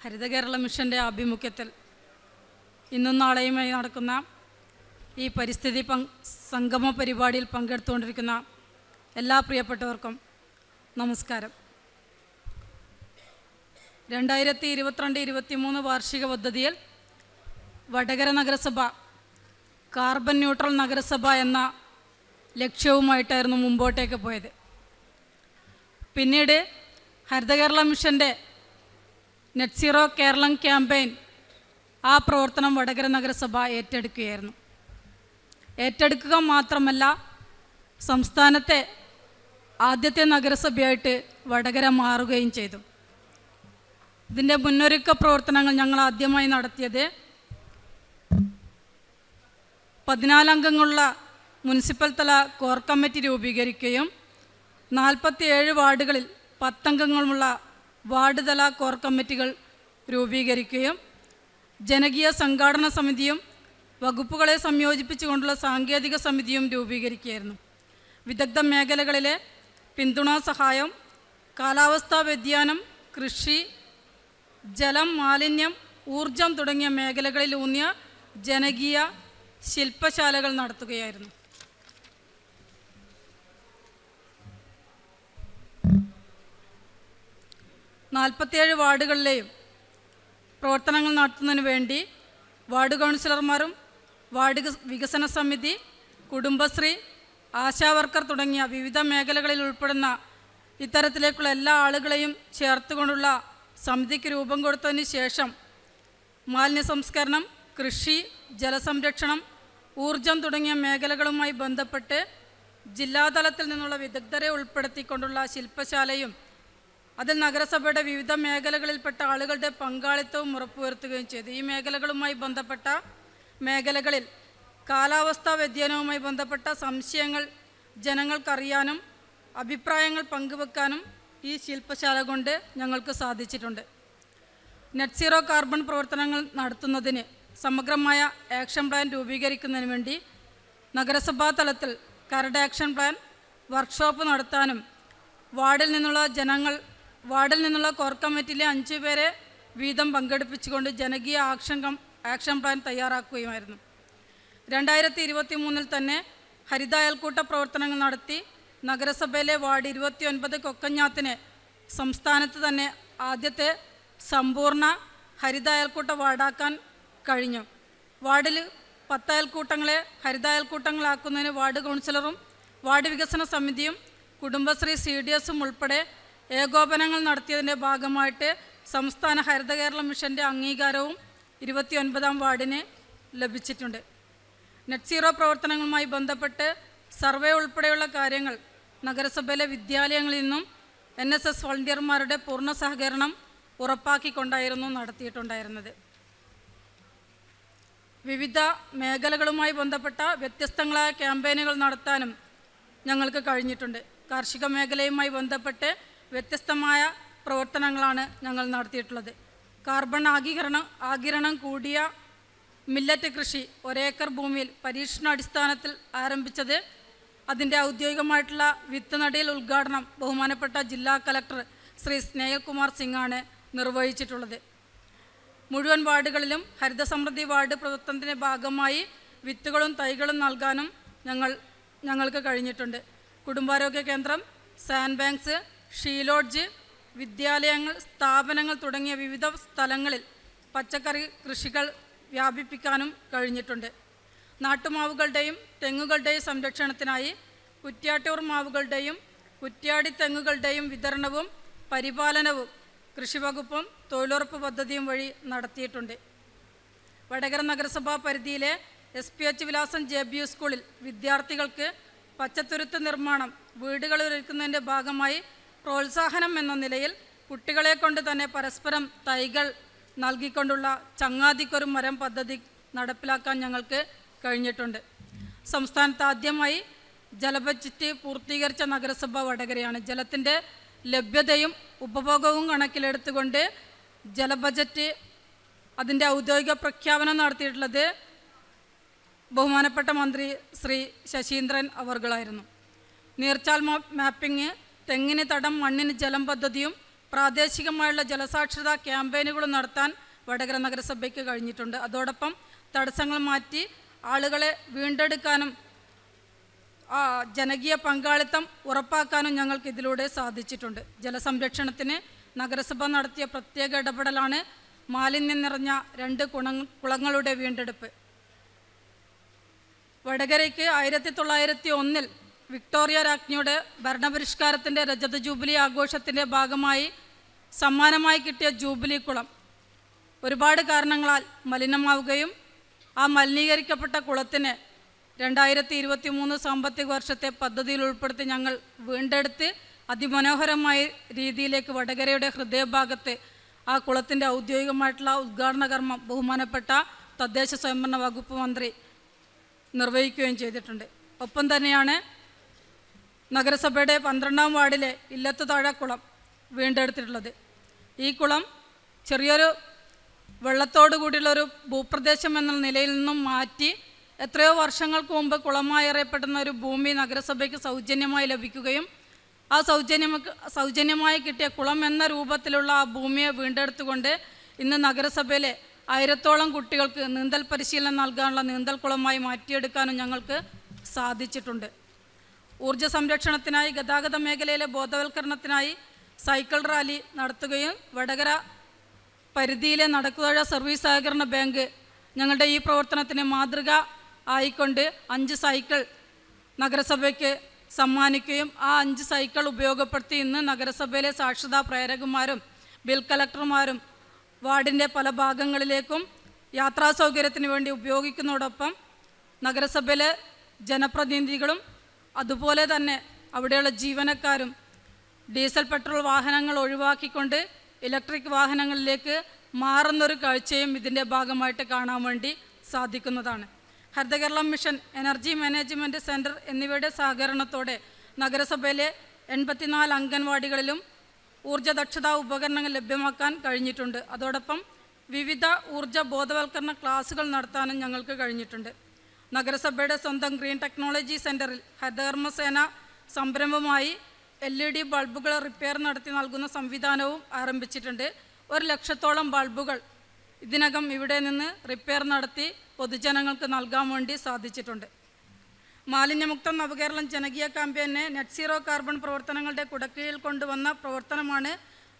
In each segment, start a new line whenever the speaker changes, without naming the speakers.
ഹരിത കേരള മിഷൻ്റെ ആഭിമുഖ്യത്തിൽ ഇന്നും നാളെയുമായി നടക്കുന്ന ഈ പരിസ്ഥിതി സംഗമ പരിപാടിയിൽ പങ്കെടുത്തുകൊണ്ടിരിക്കുന്ന എല്ലാ പ്രിയപ്പെട്ടവർക്കും നമസ്കാരം. 2022-23 വാർഷിക പദ്ധതിയിൽ വടകര നഗരസഭ കാർബൺ ന്യൂട്രൽ നഗരസഭ എന്ന ലക്ഷ്യവുമായിട്ടായിരുന്നു മുമ്പോട്ടേക്ക് പോയത്. പിന്നീട് ഹരിത കേരള മിഷൻ്റെ നെറ്റ് സീറോ കേരളം ക്യാമ്പയിൻ ആ പ്രവർത്തനം വടകര നഗരസഭ ഏറ്റെടുക്കുകയായിരുന്നു. ഏറ്റെടുക്കുക മാത്രമല്ല, സംസ്ഥാനത്തെ ആദ്യത്തെ നഗരസഭയായിട്ട് വടകര മാറുകയും ചെയ്തു. ഇതിൻ്റെ മുന്നൊരുക്ക പ്രവർത്തനങ്ങൾ ഞങ്ങൾ ആദ്യമായി നടത്തിയത് 14 അംഗങ്ങളുള്ള മുനിസിപ്പൽ തല കോർ കമ്മിറ്റി രൂപീകരിക്കുകയും 47 വാർഡുകളിൽ 10 അംഗങ്ങളുള്ള വാർഡ് തല കോർ കമ്മിറ്റികൾ രൂപീകരിക്കുകയും ജനകീയ സംഘാടന സമിതിയും വകുപ്പുകളെ സംയോജിപ്പിച്ചുകൊണ്ടുള്ള സാങ്കേതിക സമിതിയും രൂപീകരിക്കുകയായിരുന്നു. വിദഗ്ധ മേഖലകളിലെ പിന്തുണാ സഹായം, കാലാവസ്ഥാ വ്യതിയാനം, കൃഷി, ജലം, മാലിന്യം, ഊർജം തുടങ്ങിയ മേഖലകളിലൂന്നിയ ജനകീയ ശില്പശാലകൾ നടത്തുകയായിരുന്നു. നാൽപ്പത്തിയേഴ് വാർഡുകളിലെയും പ്രവർത്തനങ്ങൾ നടത്തുന്നതിന് വേണ്ടി വാർഡ് കൗൺസിലർമാരും വാർഡ് വികസന സമിതി, കുടുംബശ്രീ, ആശാവർക്കർ തുടങ്ങിയ വിവിധ മേഖലകളിൽ ഉൾപ്പെടുന്ന ഇത്തരത്തിലേക്കുള്ള എല്ലാ ആളുകളെയും ചേർത്തുകൊണ്ടുള്ള സമിതിക്ക് രൂപം കൊടുത്തതിന് ശേഷം മാലിന്യ സംസ്കരണം, കൃഷി, ജലസംരക്ഷണം, ഊർജം തുടങ്ങിയ മേഖലകളുമായി ബന്ധപ്പെട്ട് ജില്ലാതലത്തിൽ നിന്നുള്ള വിദഗ്ധരെ ഉൾപ്പെടുത്തിക്കൊണ്ടുള്ള ശില്പശാലയും അതിൽ നഗരസഭയുടെ വിവിധ മേഖലകളിൽപ്പെട്ട ആളുകളുടെ പങ്കാളിത്തവും ഉറപ്പുവരുത്തുകയും ചെയ്തു. ഈ മേഖലകളുമായി ബന്ധപ്പെട്ട മേഖലകളിൽ കാലാവസ്ഥാ വ്യതിയാനവുമായി ബന്ധപ്പെട്ട സംശയങ്ങൾ ജനങ്ങൾക്കറിയാനും അഭിപ്രായങ്ങൾ പങ്കുവെക്കാനും ഈ ശില്പശാല കൊണ്ട് ഞങ്ങൾക്ക് സാധിച്ചിട്ടുണ്ട്. നെറ്റ് സീറോ കാർബൺ പ്രവർത്തനങ്ങൾ നടത്തുന്നതിന് സമഗ്രമായ ആക്ഷൻ പ്ലാൻ രൂപീകരിക്കുന്നതിന് വേണ്ടി നഗരസഭാ തലത്തിൽ കരട് ആക്ഷൻ പ്ലാൻ വർക്ക്ഷോപ്പ് നടത്താനും വാർഡിൽ നിന്നുള്ള കോർ കമ്മിറ്റിയിലെ 5 പേരെ വീതം പങ്കെടുപ്പിച്ചുകൊണ്ട് ജനകീയ ആക്ഷൻ പ്ലാൻ തയ്യാറാക്കുകയുമായിരുന്നു. 2023 തന്നെ ഹരിത അയൽക്കൂട്ട പ്രവർത്തനങ്ങൾ നടത്തി നഗരസഭയിലെ വാർഡ് 29 കൊക്കഞ്ഞാത്തിനെ സംസ്ഥാനത്ത് തന്നെ ആദ്യത്തെ സമ്പൂർണ്ണ ഹരിത അയൽക്കൂട്ട വാർഡാക്കാൻ കഴിഞ്ഞു. വാർഡിൽ 10 അയൽക്കൂട്ടങ്ങളെ ഹരിത അയൽക്കൂട്ടങ്ങളാക്കുന്നതിന് വാർഡ് കൗൺസിലറും വാർഡ് വികസന സമിതിയും കുടുംബശ്രീ CDSും ഉൾപ്പെടെ ഏകോപനങ്ങൾ നടത്തിയതിൻ്റെ ഭാഗമായിട്ട് സംസ്ഥാന ഹരിത കേരള മിഷൻ്റെ അംഗീകാരവും 29ാം വാർഡിന് ലഭിച്ചിട്ടുണ്ട്. നെറ്റ് സീറോ പ്രവർത്തനങ്ങളുമായി ബന്ധപ്പെട്ട് സർവേ ഉൾപ്പെടെയുള്ള കാര്യങ്ങൾ നഗരസഭയിലെ വിദ്യാലയങ്ങളിൽ നിന്നും NSS വോളണ്ടിയർമാരുടെ പൂർണ്ണ സഹകരണം ഉറപ്പാക്കിക്കൊണ്ടായിരുന്നു നടത്തിയിട്ടുണ്ടായിരുന്നത്. വിവിധ മേഖലകളുമായി ബന്ധപ്പെട്ട വ്യത്യസ്തങ്ങളായ ക്യാമ്പയിനുകൾ നടത്താനും ഞങ്ങൾക്ക് കഴിഞ്ഞിട്ടുണ്ട്. കാർഷിക മേഖലയുമായി ബന്ധപ്പെട്ട് വ്യത്യസ്തമായ പ്രവർത്തനങ്ങളാണ് ഞങ്ങൾ നടത്തിയിട്ടുള്ളത്. കാർബൺ ആഗിരണം കൂടിയ മില്ലറ്റ് കൃഷി 1 ഏക്കർ ഭൂമിയിൽ പരീക്ഷണാടിസ്ഥാനത്തിൽ ആരംഭിച്ചത് അതിൻ്റെ ഔദ്യോഗികമായിട്ടുള്ള വിത്ത് നടീൽ ഉദ്ഘാടനം ബഹുമാനപ്പെട്ട ജില്ലാ കലക്ടർ ശ്രീ സ്നേഹകുമാർ സിംഗാണ് നിർവഹിച്ചിട്ടുള്ളത്. മുഴുവൻ വാർഡുകളിലും ഹരിത സമൃദ്ധി വാർഡ് പ്രവർത്തനത്തിൻ്റെ ഭാഗമായി വിത്തുകളും തൈകളും നൽകാനും ഞങ്ങൾക്ക് കഴിഞ്ഞിട്ടുണ്ട്. കുടുംബാരോഗ്യ കേന്ദ്രം, സാൻഡ് ബാങ്ക്സ്, ഷീലോഡ്ജ്, വിദ്യാലയങ്ങൾ, സ്ഥാപനങ്ങൾ തുടങ്ങിയ വിവിധ സ്ഥലങ്ങളിൽ പച്ചക്കറി കൃഷികൾ വ്യാപിപ്പിക്കാനും കഴിഞ്ഞിട്ടുണ്ട്. നാട്ടുമാവുകളുടെയും തെങ്ങുകളുടെയും സംരക്ഷണത്തിനായി കുറ്റ്യാട്ടൂർ മാവുകളുടെയും കുറ്റ്യാടി തെങ്ങുകളുടെയും വിതരണവും പരിപാലനവും കൃഷിവകുപ്പും തൊഴിലുറപ്പ് പദ്ധതിയും വഴി നടത്തിയിട്ടുണ്ട്. വടകര നഗരസഭാ പരിധിയിലെ SPH വിലാസം JBU സ്കൂളിൽ വിദ്യാർത്ഥികൾക്ക് പച്ചത്തുരുത്ത് നിർമ്മാണം വീടുകളിൽ ഒരുക്കുന്നതിൻ്റെ ഭാഗമായി പ്രോത്സാഹനം എന്ന നിലയിൽ കുട്ടികളെ കൊണ്ട് തന്നെ പരസ്പരം തൈകൾ നൽകിക്കൊണ്ടുള്ള ചങ്ങാതിക്കൊരു മരം പദ്ധതി നടപ്പിലാക്കാൻ ഞങ്ങൾക്ക് കഴിഞ്ഞിട്ടുണ്ട്. സംസ്ഥാനത്ത് ആദ്യമായി ജലബഡ്ജറ്റ് പൂർത്തീകരിച്ച നഗരസഭ വടകരയാണ്. ജലത്തിൻ്റെ ലഭ്യതയും ഉപഭോഗവും കണക്കിലെടുത്തുകൊണ്ട് ജലബഡ്ജറ്റ് അതിൻ്റെ ഔദ്യോഗിക പ്രഖ്യാപനം നടത്തിയിട്ടുള്ളത് ബഹുമാനപ്പെട്ട മന്ത്രി ശ്രീ ശശീന്ദ്രൻ അവർകളായിരുന്നു. നീർച്ചാൽ മാപ്പിംഗ്, തെങ്ങിന് തടം, മണ്ണിന് ജലം പദ്ധതിയും പ്രാദേശികമായുള്ള ജലസാക്ഷരതാ ക്യാമ്പയിനുകളും നടത്താൻ വടകര നഗരസഭയ്ക്ക് കഴിഞ്ഞിട്ടുണ്ട്. അതോടൊപ്പം തടസ്സങ്ങൾ മാറ്റി ആളുകളെ വീണ്ടെടുക്കാനും ജനകീയ പങ്കാളിത്തം ഉറപ്പാക്കാനും ഞങ്ങൾക്ക് ഇതിലൂടെ സാധിച്ചിട്ടുണ്ട്. ജലസംരക്ഷണത്തിന് നഗരസഭ നടത്തിയ പ്രത്യേക ഇടപെടലാണ് മാലിന്യം നിറഞ്ഞ 2 കുളങ്ങളുടെ വീണ്ടെടുപ്പ്. വടകരയ്ക്ക് 1901 വിക്ടോറിയ രാജ്ഞിയുടെ ഭരണപരിഷ്കാരത്തിൻ്റെ രജത ജൂബിലി ആഘോഷത്തിൻ്റെ ഭാഗമായി സമ്മാനമായി കിട്ടിയ ജൂബിലി കുളം ഒരുപാട് കാരണങ്ങളാൽ മലിനമാവുകയും ആ മലിനീകരിക്കപ്പെട്ട കുളത്തിന് 2023 സാമ്പത്തിക വർഷത്തെ പദ്ധതിയിൽ ഉൾപ്പെടുത്തി ഞങ്ങൾ വീണ്ടെടുത്ത് അതിമനോഹരമായ രീതിയിലേക്ക് വടകരയുടെ ഹൃദയഭാഗത്ത് ആ കുളത്തിൻ്റെ ഔദ്യോഗികമായിട്ടുള്ള ഉദ്ഘാടന കർമ്മം ബഹുമാനപ്പെട്ട തദ്ദേശ സ്വയംഭരണ വകുപ്പ് മന്ത്രി നിർവഹിക്കുകയും ചെയ്തിട്ടുണ്ട്. ഒപ്പം തന്നെയാണ് നഗരസഭയുടെ 12-ാം വാർഡിലെ ഇല്ലത്തുതാഴ കുളം വീണ്ടെടുത്തിട്ടുള്ളത്. ഈ കുളം ചെറിയൊരു വെള്ളത്തോടു കൂടിയുള്ളൊരു ഭൂപ്രദേശം എന്ന നിലയിൽ നിന്നും മാറ്റി എത്രയോ വർഷങ്ങൾക്ക് മുമ്പ് കുളമായി അറിയപ്പെടുന്ന ഒരു ഭൂമി നഗരസഭയ്ക്ക് സൗജന്യമായി ലഭിക്കുകയും ആ സൗജന്യമായി കിട്ടിയ കുളം എന്ന രൂപത്തിലുള്ള ആ ഭൂമിയെ വീണ്ടെടുത്തുകൊണ്ട് ഇന്ന് നഗരസഭയിലെ 1000-ഓളം കുട്ടികൾക്ക് നീന്തൽ പരിശീലനം നൽകാനുള്ള നീന്തൽ കുളമായി മാറ്റിയെടുക്കാനും ഞങ്ങൾക്ക് സാധിച്ചിട്ടുണ്ട്. ഊർജ്ജ സംരക്ഷണത്തിനായി ഗതാഗത മേഖലയിലെ ബോധവൽക്കരണത്തിനായി സൈക്കിൾ റാലി നടത്തുകയും വടകര പരിധിയിലെ നടക്കുതാഴ സർവീസ് സഹകരണ ബാങ്ക് ഞങ്ങളുടെ ഈ പ്രവർത്തനത്തിന് മാതൃക ആയിക്കൊണ്ട് 5 സൈക്കിൾ നഗരസഭയ്ക്ക് സമ്മാനിക്കുകയും ആ 5 സൈക്കിൾ ഉപയോഗപ്പെടുത്തി ഇന്ന് നഗരസഭയിലെ സാക്ഷരതാ പ്രേരകന്മാരും ബിൽ കളക്ടർമാരും വാർഡിൻ്റെ പല ഭാഗങ്ങളിലേക്കും യാത്രാ സൗകര്യത്തിന് വേണ്ടി ഉപയോഗിക്കുന്നതോടൊപ്പം നഗരസഭയിലെ ജനപ്രതിനിധികളും അതുപോലെ തന്നെ അവിടെയുള്ള ജീവനക്കാരും ഡീസൽ പെട്രോൾ വാഹനങ്ങൾ ഒഴിവാക്കിക്കൊണ്ട് ഇലക്ട്രിക് വാഹനങ്ങളിലേക്ക് മാറുന്നൊരു കാഴ്ചയും ഇതിൻ്റെ ഭാഗമായിട്ട് കാണാൻ വേണ്ടി സാധിക്കുന്നതാണ്. Haritha Keralam mission, energy management centre എന്നിവയുടെ സഹകരണത്തോടെ നഗരസഭയിലെ 84 അംഗൻവാടികളിലും ഊർജ്ജദക്ഷതാ ഉപകരണങ്ങൾ ലഭ്യമാക്കാൻ കഴിഞ്ഞിട്ടുണ്ട്. അതോടൊപ്പം വിവിധ ഊർജ്ജ ബോധവൽക്കരണ ക്ലാസുകൾ നടത്താനും ഞങ്ങൾക്ക് കഴിഞ്ഞിട്ടുണ്ട്. നഗരസഭയുടെ സ്വന്തം ഗ്രീൻ ടെക്നോളജി സെൻറ്ററിൽ ഹരിതകർമ്മസേന സംരംഭമായി LED ബൾബുകൾ റിപ്പയർ നടത്തി നൽകുന്ന സംവിധാനവും ആരംഭിച്ചിട്ടുണ്ട്. 1 ലക്ഷത്തോളം ബൾബുകൾ ഇതിനകം ഇവിടെ നിന്ന് റിപ്പയർ നടത്തി പൊതുജനങ്ങൾക്ക് നൽകാൻ വേണ്ടി സാധിച്ചിട്ടുണ്ട്. മാലിന്യമുക്ത നവകേരളം ജനകീയ ക്യാമ്പയിനെ നെറ്റ് സീറോ കാർബൺ പ്രവർത്തനങ്ങളുടെ കുടക്കീഴിൽ കൊണ്ടുവന്ന പ്രവർത്തനമാണ്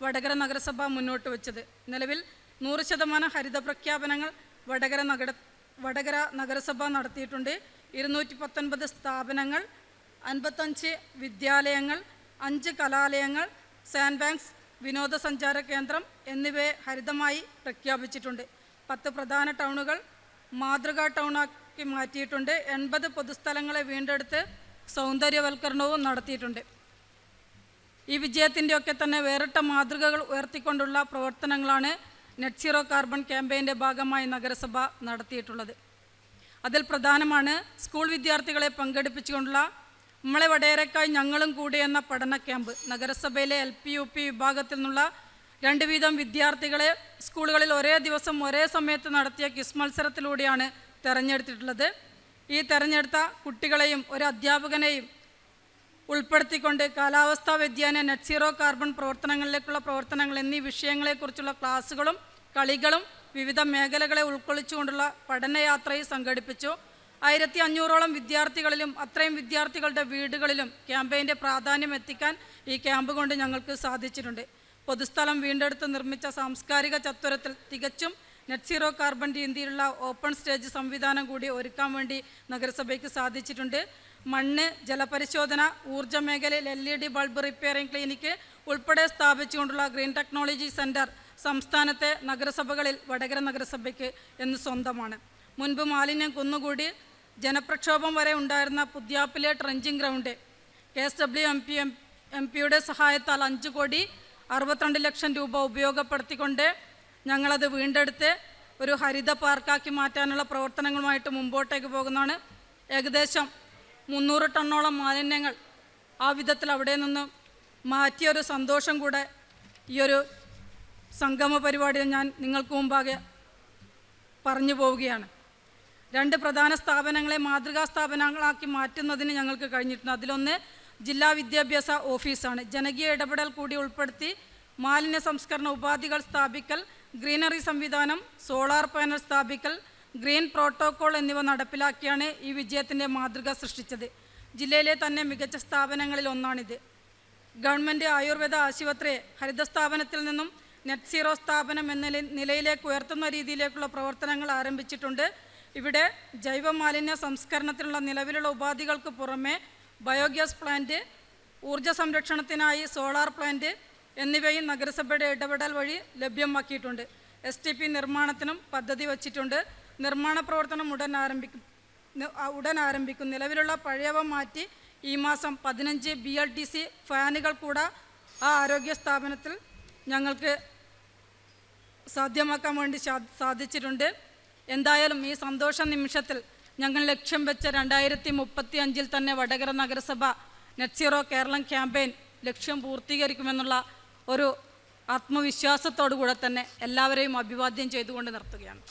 വടകര നഗരസഭ മുന്നോട്ട് വെച്ചത്. നിലവിൽ 100% ഹരിത പ്രഖ്യാപനങ്ങൾ വടകര നഗരസഭ നടത്തിയിട്ടുണ്ട്. 219 സ്ഥാപനങ്ങൾ, 55 വിദ്യാലയങ്ങൾ, 5 കലാലയങ്ങൾ, സാൻഡ് ബാങ്ക്സ്, വിനോദസഞ്ചാര കേന്ദ്രം എന്നിവയെ ഹരിതമായി പ്രഖ്യാപിച്ചിട്ടുണ്ട്. 10 പ്രധാന ടൗണുകൾ മാതൃകാ ടൗണാക്കി മാറ്റിയിട്ടുണ്ട്. 80 പൊതുസ്ഥലങ്ങളെ വീണ്ടെടുത്ത് സൗന്ദര്യവൽക്കരണവും നടത്തിയിട്ടുണ്ട്. ഈ വിജയത്തിൻ്റെയൊക്കെ തന്നെ വേറിട്ട മാതൃകകൾ ഉയർത്തിക്കൊണ്ടുള്ള പ്രവർത്തനങ്ങളാണ് നെറ്റ് സീറോ കാർബൺ ക്യാമ്പയിൻ്റെ ഭാഗമായി നഗരസഭ നടത്തിയിട്ടുള്ളത്. അതിൽ പ്രധാനമാണ് സ്കൂൾ വിദ്യാർത്ഥികളെ പങ്കെടുപ്പിച്ചുകൊണ്ടുള്ള നമ്മളെ വടകരയ്ക്കായി ഞങ്ങളും കൂടി എന്ന പഠന ക്യാമ്പ്. നഗരസഭയിലെ LP UP വിഭാഗത്തിൽ നിന്നുള്ള 2 വീതം വിദ്യാർത്ഥികളെ സ്കൂളുകളിൽ ഒരേ ദിവസം ഒരേ സമയത്ത് നടത്തിയ ക്വിസ് മത്സരത്തിലൂടെയാണ് തിരഞ്ഞെടുത്തിട്ടുള്ളത്. ഈ തിരഞ്ഞെടുത്ത കുട്ടികളെയും ഒരു അധ്യാപകനെയും ഉൾപ്പെടുത്തിക്കൊണ്ട് കാലാവസ്ഥാ വ്യതിയാന നെറ്റ് സീറോ കാർബൺ പ്രവർത്തനങ്ങളിലേക്കുള്ള പ്രവർത്തനങ്ങൾ എന്നീ വിഷയങ്ങളെക്കുറിച്ചുള്ള ക്ലാസ്സുകളും കളികളും വിവിധ മേഖലകളെ ഉൾക്കൊള്ളിച്ചുകൊണ്ടുള്ള പഠനയാത്രയും സംഘടിപ്പിച്ചു. 1500ഓളം വിദ്യാർത്ഥികളിലും അത്രയും വിദ്യാർത്ഥികളുടെ വീടുകളിലും ക്യാമ്പയിൻ്റെ പ്രാധാന്യം എത്തിക്കാൻ ഈ ക്യാമ്പ് കൊണ്ട് ഞങ്ങൾക്ക് സാധിച്ചിട്ടുണ്ട്. പൊതുസ്ഥലം വീണ്ടെടുത്ത് നിർമ്മിച്ച സാംസ്കാരിക ചത്വരത്തിൽ തികച്ചും നെറ്റ് സീറോ കാർബൺ രീതിയിലുള്ള ഓപ്പൺ സ്റ്റേജ് സംവിധാനം കൂടി ഒരുക്കാൻ വേണ്ടി നഗരസഭയ്ക്ക് സാധിച്ചിട്ടുണ്ട്. മണ്ണ്, ജലപരിശോധന, ഊർജ്ജ മേഖലയിൽ LED ബൾബ് റിപ്പയറിംഗ് ക്ലിനിക്ക് ഉൾപ്പെടെ സ്ഥാപിച്ചുകൊണ്ടുള്ള ഗ്രീൻ ടെക്നോളജി സെൻറ്റർ സംസ്ഥാനത്തെ നഗരസഭകളിൽ വടകര നഗരസഭയ്ക്ക് എന്ന് സ്വന്തമാണ്. മുൻപ് മാലിന്യം കുന്നുകൂടി ജനപ്രക്ഷോഭം വരെ ഉണ്ടായിരുന്ന പുതിയാപ്പിലെ ട്രെഞ്ചിങ് ഗ്രൗണ്ട് KSW MP സഹായത്താൽ 5,62,00,000 രൂപ ഉപയോഗപ്പെടുത്തിക്കൊണ്ട് ഞങ്ങളത് വീണ്ടെടുത്ത് ഒരു ഹരിത പാർക്കാക്കി മാറ്റാനുള്ള പ്രവർത്തനങ്ങളുമായിട്ട് മുമ്പോട്ടേക്ക് പോകുന്നതാണ്. ഏകദേശം 300 ടണ്ണോളം മാലിന്യങ്ങൾ ആ വിധത്തിൽ അവിടെ നിന്ന് മാറ്റിയൊരു സന്തോഷം കൂടെ ഈ ഒരു സംഗമ പരിപാടിയിൽ ഞാൻ നിങ്ങൾക്ക് മുമ്പാകെ പറഞ്ഞു പോവുകയാണ്. 2 പ്രധാന സ്ഥാപനങ്ങളെ മാതൃകാ സ്ഥാപനങ്ങളാക്കി മാറ്റുന്നതിന് ഞങ്ങൾക്ക് കഴിഞ്ഞിട്ടുണ്ട്. അതിലൊന്ന് ജില്ലാ വിദ്യാഭ്യാസ ഓഫീസാണ്. ജനകീയ ഇടപെടൽ കൂടി ഉൾപ്പെടുത്തി മാലിന്യ സംസ്കരണ ഉപാധികൾ സ്ഥാപിക്കൽ, ഗ്രീനറി സംവിധാനം, സോളാർ പാനൽ സ്ഥാപിക്കൽ, ഗ്രീൻ പ്രോട്ടോകോൾ എന്നിവ നടപ്പിലാക്കിയാണ് ഈ വിജയത്തിൻ്റെ മാതൃക സൃഷ്ടിച്ചത്. ജില്ലയിലെ തന്നെ മികച്ച സ്ഥാപനങ്ങളിൽ ഒന്നാണിത്. ഗവൺമെൻറ് ആയുർവേദ ആശുപത്രിയെ ഹരിത സ്ഥാപനത്തിൽ നിന്നും നെറ്റ് സീറോ സ്ഥാപനം എന്ന നിലയിലേക്ക് ഉയർത്തുന്ന രീതിയിലേക്കുള്ള പ്രവർത്തനങ്ങൾ ആരംഭിച്ചിട്ടുണ്ട്. ഇവിടെ ജൈവ മാലിന്യ സംസ്കരണത്തിനുള്ള നിലവിലുള്ള ഉപാധികൾക്ക് പുറമെ ബയോഗ്യാസ് പ്ലാന്റ്, ഊർജ്ജ സംരക്ഷണത്തിനായി സോളാർ പ്ലാന്റ് എന്നിവയും നഗരസഭയുടെ ഇടപെടൽ വഴി ലഭ്യമാക്കിയിട്ടുണ്ട്. STP നിർമ്മാണത്തിനും പദ്ധതി വച്ചിട്ടുണ്ട്. നിർമ്മാണ പ്രവർത്തനം ഉടൻ ആരംഭിക്കും. നിലവിലുള്ള പഴയവ മാറ്റി ഈ മാസം 15 BLDC ഫാനുകൾ കൂടെ ആ ആരോഗ്യ സ്ഥാപനത്തിൽ ഞങ്ങൾക്ക് സാധ്യമാക്കാൻ വേണ്ടി സാധിച്ചിട്ടുണ്ട്. എന്തായാലും ഈ സന്തോഷ നിമിഷത്തിൽ ഞങ്ങൾ ലക്ഷ്യം വെച്ച 2035 തന്നെ വടകര നഗരസഭ നെറ്റ് സീറോ കേരളം ക്യാമ്പയിൻ ലക്ഷ്യം പൂർത്തീകരിക്കുമെന്നുള്ള ഒരു ആത്മവിശ്വാസത്തോടു കൂടെ തന്നെ എല്ലാവരെയും അഭിവാദ്യം ചെയ്തുകൊണ്ട് നിർത്തുകയാണ്.